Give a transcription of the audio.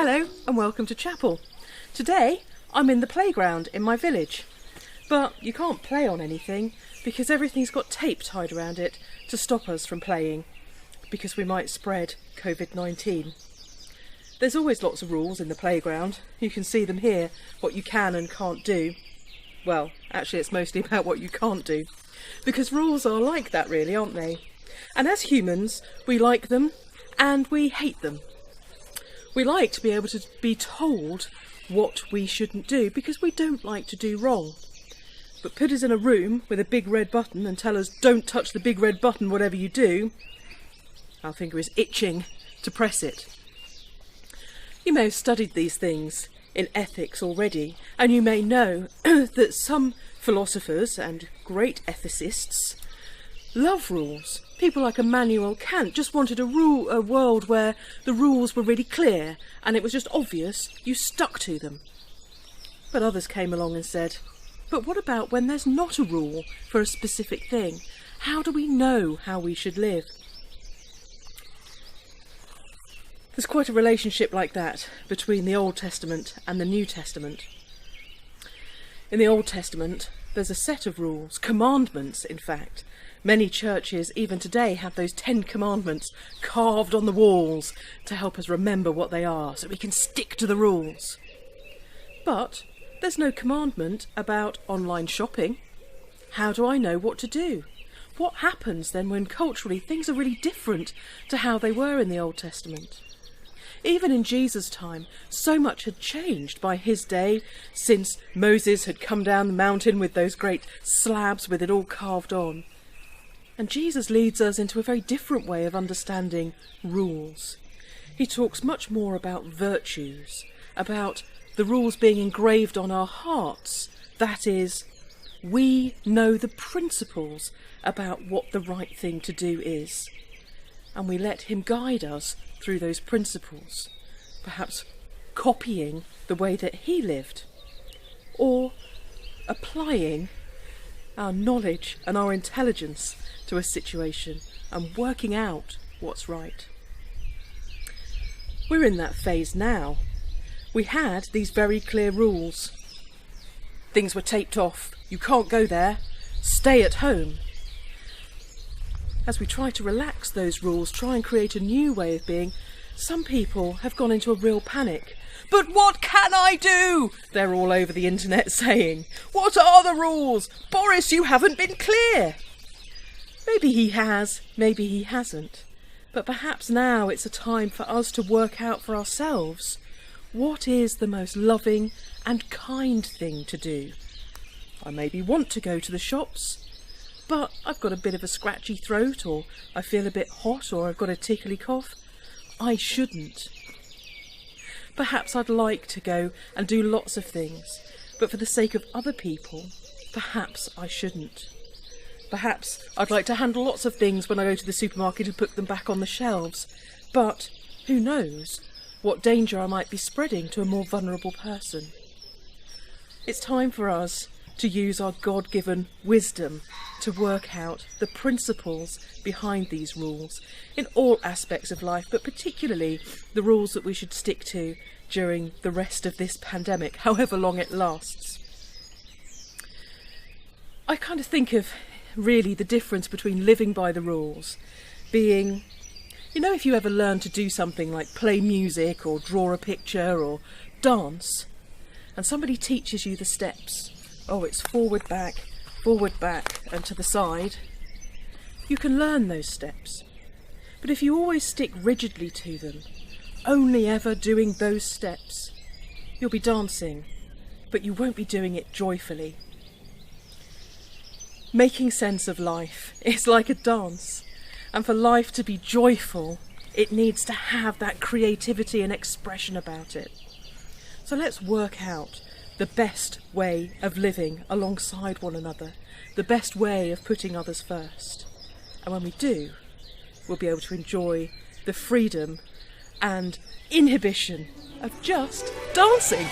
Hello and welcome to chapel. Today I'm in the playground in my village, but you can't play on anything because everything's got tape tied around it to stop us from playing, because we might spread COVID-19. There's always lots of rules in the playground. You can see them here, what you can and can't do. Well, actually it's mostly about what you can't do, because rules are like that really, aren't they? And as humans, we like them and we hate them. We like to be able to be told what we shouldn't do because we don't like to do wrong. But put us in a room with a big red button and tell us don't touch the big red button whatever you do, our finger is itching to press it. You may have studied these things in ethics already, and you may know that some philosophers and great ethicists love rules. People like Immanuel Kant just wanted a world where the rules were really clear and it was just obvious you stuck to them. But others came along and said, but what about when there's not a rule for a specific thing? How do we know how we should live? There's quite a relationship like that between the Old Testament and the New Testament. In the Old Testament, there's a set of rules, commandments in fact. Many churches, even today, have those 10 commandments carved on the walls to help us remember what they are, so we can stick to the rules. But there's no commandment about online shopping. How do I know what to do? What happens then when culturally things are really different to how they were in the Old Testament? Even in Jesus' time, so much had changed by his day, since Moses had come down the mountain with those great slabs with it all carved on. And Jesus leads us into a very different way of understanding rules. He talks much more about virtues, about the rules being engraved on our hearts. That is, we know the principles about what the right thing to do is. And we let him guide us through those principles, perhaps copying the way that he lived, or applying our knowledge and our intelligence to a situation and working out what's right. We're in that phase now. We had these very clear rules. Things were taped off. You can't go there. Stay at home. As we try to relax those rules, try and create a new way of being, some people have gone into a real panic. But what can I do? They're all over the internet saying. What are the rules? Boris, you haven't been clear. Maybe he has, maybe he hasn't. But perhaps now it's a time for us to work out for ourselves what is the most loving and kind thing to do. I maybe want to go to the shops, but I've got a bit of a scratchy throat, or I feel a bit hot, or I've got a tickly cough. I shouldn't. Perhaps I'd like to go and do lots of things, but for the sake of other people, perhaps I shouldn't. Perhaps I'd like to handle lots of things when I go to the supermarket and put them back on the shelves, but who knows what danger I might be spreading to a more vulnerable person. It's time for us to use our God-given wisdom to work out the principles behind these rules in all aspects of life, but particularly the rules that we should stick to during the rest of this pandemic, however long it lasts. I kind of think of really the difference between living by the rules being, you know, if you ever learn to do something like play music or draw a picture or dance, and somebody teaches you the steps. Oh, it's forward, back, and to the side. You can learn those steps. But if you always stick rigidly to them, only ever doing those steps, you'll be dancing, but you won't be doing it joyfully. Making sense of life is like a dance, and for life to be joyful, it needs to have that creativity and expression about it. So let's work out the best way of living alongside one another, the best way of putting others first. And when we do, we'll be able to enjoy the freedom and inhibition of just dancing.